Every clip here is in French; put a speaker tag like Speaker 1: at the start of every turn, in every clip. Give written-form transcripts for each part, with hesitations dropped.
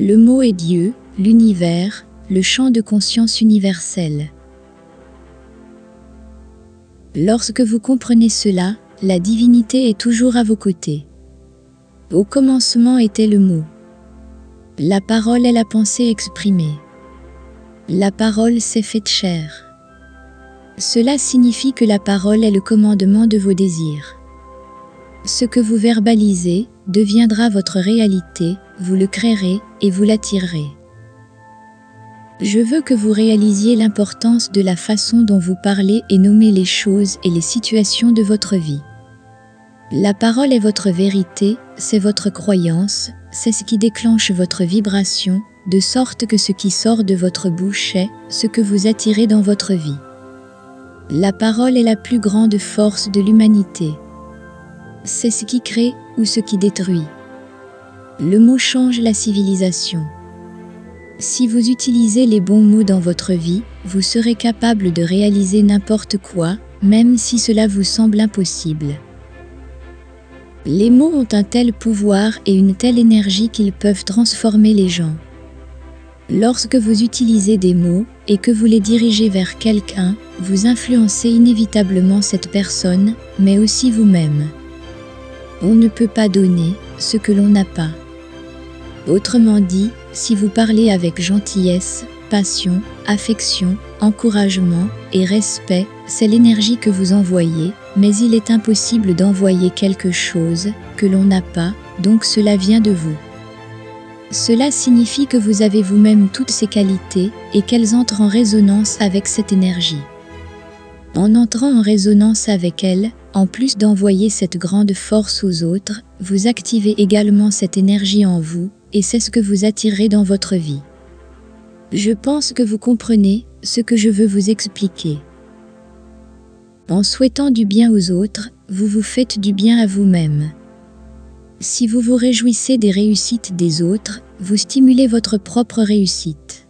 Speaker 1: Le mot est Dieu, l'univers, le champ de conscience universel. Lorsque vous comprenez cela, la divinité est toujours à vos côtés. Au commencement était le mot. La parole est la pensée exprimée. La parole s'est faite chair. Cela signifie que la parole est le commandement de vos désirs. Ce que vous verbalisez deviendra votre réalité, vous le créerez et vous l'attirerez. Je veux que vous réalisiez l'importance de la façon dont vous parlez et nommez les choses et les situations de votre vie. La parole est votre vérité, c'est votre croyance, c'est ce qui déclenche votre vibration, de sorte que ce qui sort de votre bouche est ce que vous attirez dans votre vie. La parole est la plus grande force de l'humanité. C'est ce qui crée ou ce qui détruit. Le mot change la civilisation. Si vous utilisez les bons mots dans votre vie, vous serez capable de réaliser n'importe quoi, même si cela vous semble impossible. Les mots ont un tel pouvoir et une telle énergie qu'ils peuvent transformer les gens. Lorsque vous utilisez des mots et que vous les dirigez vers quelqu'un, vous influencez inévitablement cette personne, mais aussi vous-même. On ne peut pas donner ce que l'on n'a pas. Autrement dit, si vous parlez avec gentillesse, passion, affection, encouragement et respect, c'est l'énergie que vous envoyez, mais il est impossible d'envoyer quelque chose que l'on n'a pas, donc cela vient de vous. Cela signifie que vous avez vous-même toutes ces qualités et qu'elles entrent en résonance avec cette énergie. En entrant en résonance avec elle, en plus d'envoyer cette grande force aux autres, vous activez également cette énergie en vous, et c'est ce que vous attirez dans votre vie. Je pense que vous comprenez ce que je veux vous expliquer. En souhaitant du bien aux autres, vous vous faites du bien à vous-même. Si vous vous réjouissez des réussites des autres, vous stimulez votre propre réussite.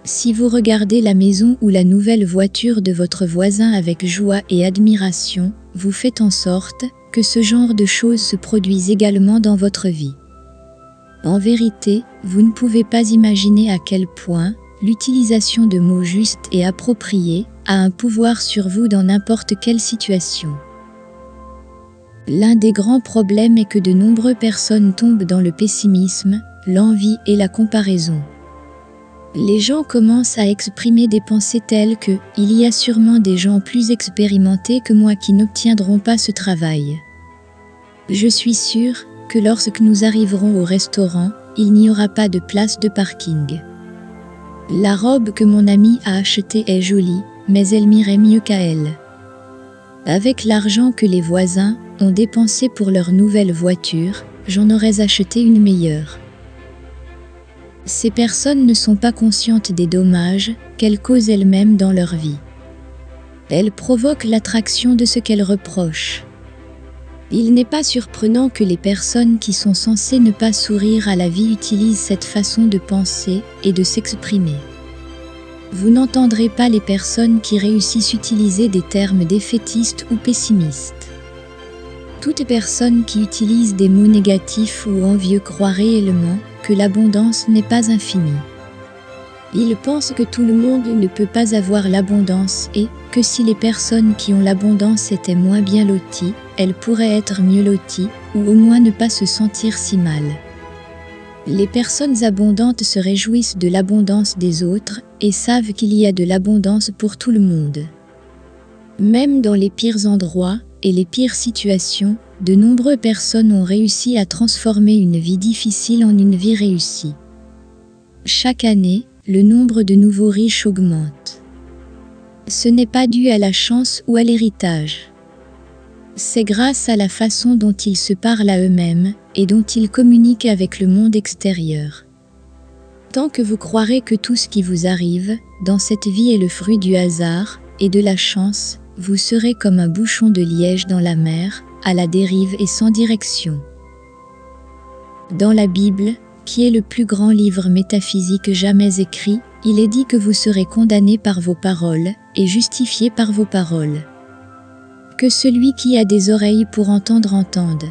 Speaker 1: Si vous regardez la maison ou la nouvelle voiture de votre voisin avec joie et admiration, vous faites en sorte que ce genre de choses se produisent également dans votre vie. En vérité, vous ne pouvez pas imaginer à quel point l'utilisation de mots justes et appropriés a un pouvoir sur vous dans n'importe quelle situation. L'un des grands problèmes est que de nombreuses personnes tombent dans le pessimisme, l'envie et la comparaison. Les gens commencent à exprimer des pensées telles que « il y a sûrement des gens plus expérimentés que moi qui n'obtiendront pas ce travail. Je suis sûr que lorsque nous arriverons au restaurant, il n'y aura pas de place de parking. La robe que mon ami a achetée est jolie, mais elle m'irait mieux qu'à elle. Avec l'argent que les voisins ont dépensé pour leur nouvelle voiture, j'en aurais acheté une meilleure. » Ces personnes ne sont pas conscientes des dommages qu'elles causent elles-mêmes dans leur vie. Elles provoquent l'attraction de ce qu'elles reprochent. Il n'est pas surprenant que les personnes qui sont censées ne pas sourire à la vie utilisent cette façon de penser et de s'exprimer. Vous n'entendrez pas les personnes qui réussissent utiliser des termes défaitistes ou pessimistes. Toute personne qui utilise des mots négatifs ou envieux croit réellement que l'abondance n'est pas infinie. Ils pensent que tout le monde ne peut pas avoir l'abondance et que si les personnes qui ont l'abondance étaient moins bien loties, elles pourraient être mieux loties ou au moins ne pas se sentir si mal. Les personnes abondantes se réjouissent de l'abondance des autres et savent qu'il y a de l'abondance pour tout le monde. Même dans les pires endroits et les pires situations, de nombreuses personnes ont réussi à transformer une vie difficile en une vie réussie. Chaque année, le nombre de nouveaux riches augmente. Ce n'est pas dû à la chance ou à l'héritage. C'est grâce à la façon dont ils se parlent à eux-mêmes et dont ils communiquent avec le monde extérieur. Tant que vous croirez que tout ce qui vous arrive dans cette vie est le fruit du hasard et de la chance, vous serez comme un bouchon de liège dans la mer, à la dérive et sans direction. Dans la Bible, qui est le plus grand livre métaphysique jamais écrit, il est dit que vous serez condamné par vos paroles et justifié par vos paroles. Que celui qui a des oreilles pour entendre entende.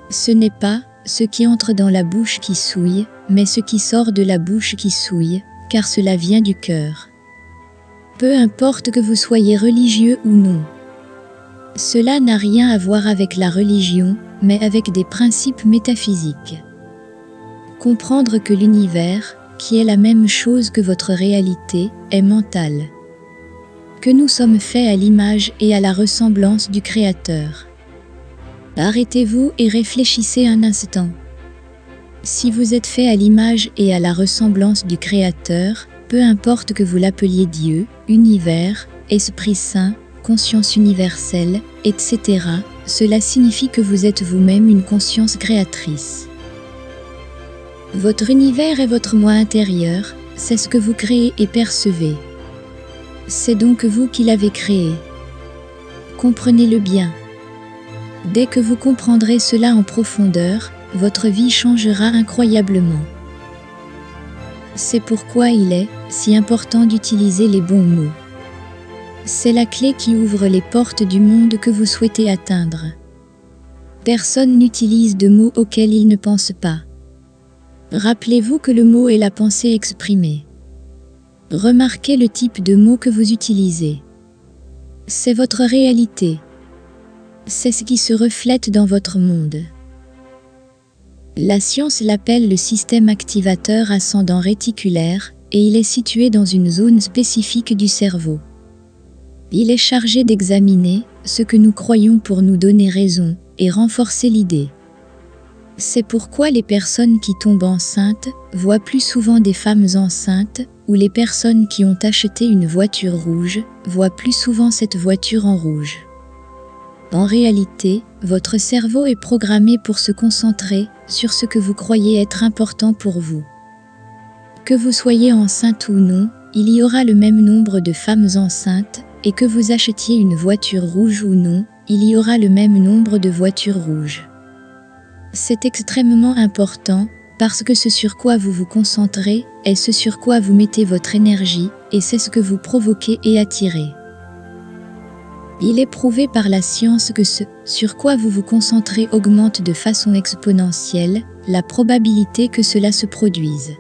Speaker 1: Ce n'est pas ce qui entre dans la bouche qui souille, mais ce qui sort de la bouche qui souille, car cela vient du cœur. Peu importe que vous soyez religieux ou non. Cela n'a rien à voir avec la religion, mais avec des principes métaphysiques. Comprendre que l'univers, qui est la même chose que votre réalité, est mental. Que nous sommes faits à l'image et à la ressemblance du Créateur. Arrêtez-vous et réfléchissez un instant. Si vous êtes fait à l'image et à la ressemblance du Créateur, peu importe que vous l'appeliez Dieu, Univers, Esprit Saint, Conscience universelle, etc., cela signifie que vous êtes vous-même une conscience créatrice. Votre univers est votre moi intérieur, c'est ce que vous créez et percevez. C'est donc vous qui l'avez créé. Comprenez-le bien. Dès que vous comprendrez cela en profondeur, votre vie changera incroyablement. C'est pourquoi il est si important d'utiliser les bons mots. C'est la clé qui ouvre les portes du monde que vous souhaitez atteindre. Personne n'utilise de mots auxquels il ne pense pas. Rappelez-vous que le mot est la pensée exprimée. Remarquez le type de mots que vous utilisez. C'est votre réalité. C'est ce qui se reflète dans votre monde. La science l'appelle le système activateur ascendant réticulaire et il est situé dans une zone spécifique du cerveau. Il est chargé d'examiner ce que nous croyons pour nous donner raison et renforcer l'idée. C'est pourquoi les personnes qui tombent enceintes voient plus souvent des femmes enceintes ou les personnes qui ont acheté une voiture rouge voient plus souvent cette voiture en rouge. En réalité, votre cerveau est programmé pour se concentrer sur ce que vous croyez être important pour vous. Que vous soyez enceinte ou non, il y aura le même nombre de femmes enceintes et que vous achetiez une voiture rouge ou non, il y aura le même nombre de voitures rouges. C'est extrêmement important parce que ce sur quoi vous vous concentrez est ce sur quoi vous mettez votre énergie et c'est ce que vous provoquez et attirez. Il est prouvé par la science que ce sur quoi vous vous concentrez augmente de façon exponentielle la probabilité que cela se produise.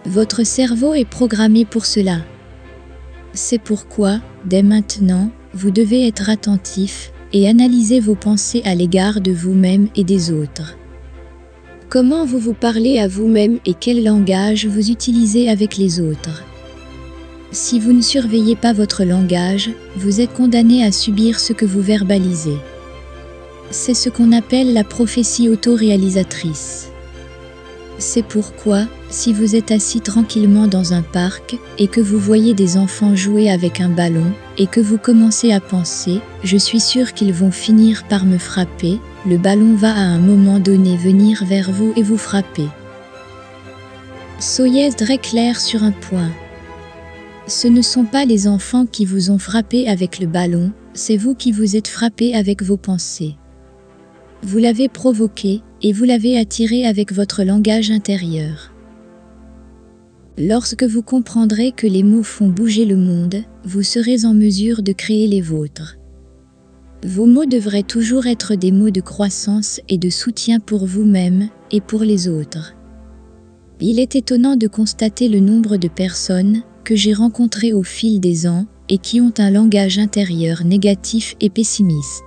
Speaker 1: Votre cerveau est programmé pour cela. C'est pourquoi, dès maintenant, vous devez être attentif et analyser vos pensées à l'égard de vous-même et des autres. Comment vous vous parlez à vous-même et quel langage vous utilisez avec les autres. Si vous ne surveillez pas votre langage, vous êtes condamné à subir ce que vous verbalisez. C'est ce qu'on appelle la prophétie autoréalisatrice. C'est pourquoi, si vous êtes assis tranquillement dans un parc et que vous voyez des enfants jouer avec un ballon et que vous commencez à penser « Je suis sûr qu'ils vont finir par me frapper », le ballon va à un moment donné venir vers vous et vous frapper. Soyez très clair sur un point. Ce ne sont pas les enfants qui vous ont frappé avec le ballon, c'est vous qui vous êtes frappé avec vos pensées. Vous l'avez provoqué et vous l'avez attiré avec votre langage intérieur. Lorsque vous comprendrez que les mots font bouger le monde, vous serez en mesure de créer les vôtres. Vos mots devraient toujours être des mots de croissance et de soutien pour vous-même et pour les autres. Il est étonnant de constater le nombre de personnes que j'ai rencontrées au fil des ans et qui ont un langage intérieur négatif et pessimiste.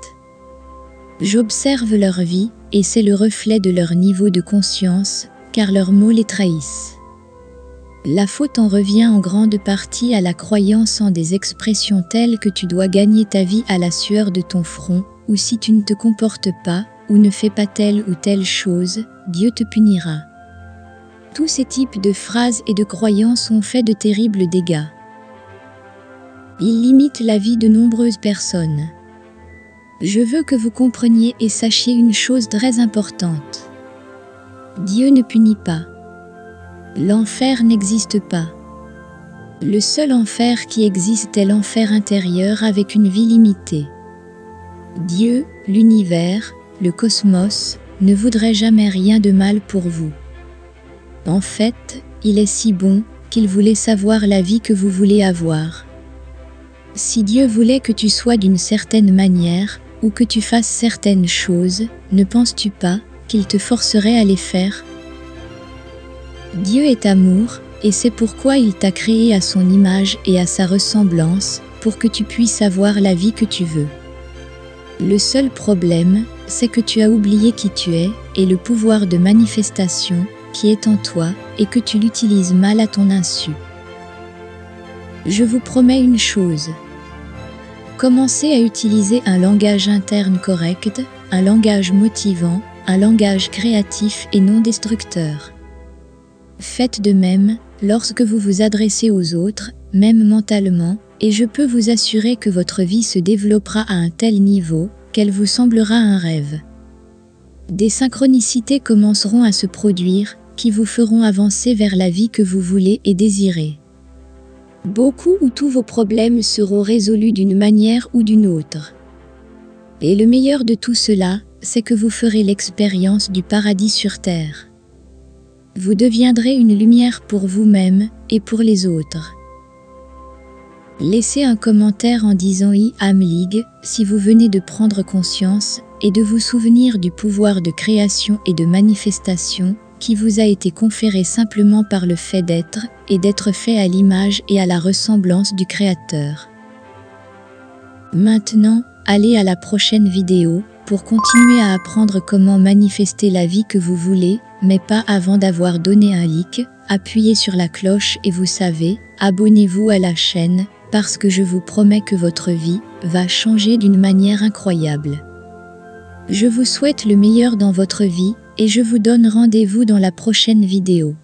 Speaker 1: J'observe leur vie et c'est le reflet de leur niveau de conscience, car leurs mots les trahissent. La faute en revient en grande partie à la croyance en des expressions telles que tu dois gagner ta vie à la sueur de ton front, ou si tu ne te comportes pas, ou ne fais pas telle ou telle chose, Dieu te punira. Tous ces types de phrases et de croyances ont fait de terribles dégâts. Ils limitent la vie de nombreuses personnes. Je veux que vous compreniez et sachiez une chose très importante. Dieu ne punit pas. L'enfer n'existe pas. Le seul enfer qui existe est l'enfer intérieur avec une vie limitée. Dieu, l'univers, le cosmos, ne voudrait jamais rien de mal pour vous. En fait, il est si bon qu'il voulait savoir la vie que vous voulez avoir. Si Dieu voulait que tu sois d'une certaine manière, ou que tu fasses certaines choses, ne penses-tu pas qu'il te forcerait à les faire? Dieu est amour, et c'est pourquoi il t'a créé à son image et à sa ressemblance, pour que tu puisses avoir la vie que tu veux. Le seul problème, c'est que tu as oublié qui tu es, et le pouvoir de manifestation qui est en toi, et que tu l'utilises mal à ton insu. Je vous promets une chose. Commencez à utiliser un langage interne correct, un langage motivant, un langage créatif et non destructeur. Faites de même lorsque vous vous adressez aux autres, même mentalement, et je peux vous assurer que votre vie se développera à un tel niveau qu'elle vous semblera un rêve. Des synchronicités commenceront à se produire qui vous feront avancer vers la vie que vous voulez et désirez. Beaucoup ou tous vos problèmes seront résolus d'une manière ou d'une autre. Et le meilleur de tout cela, c'est que vous ferez l'expérience du paradis sur terre. Vous deviendrez une lumière pour vous-même et pour les autres. Laissez un commentaire en disant I am League si vous venez de prendre conscience et de vous souvenir du pouvoir de création et de manifestation qui vous a été conféré simplement par le fait d'être et d'être fait à l'image et à la ressemblance du Créateur. Maintenant, allez à la prochaine vidéo pour continuer à apprendre comment manifester la vie que vous voulez, mais pas avant d'avoir donné un like, appuyez sur la cloche et vous savez, abonnez-vous à la chaîne, parce que je vous promets que votre vie va changer d'une manière incroyable. Je vous souhaite le meilleur dans votre vie et je vous donne rendez-vous dans la prochaine vidéo.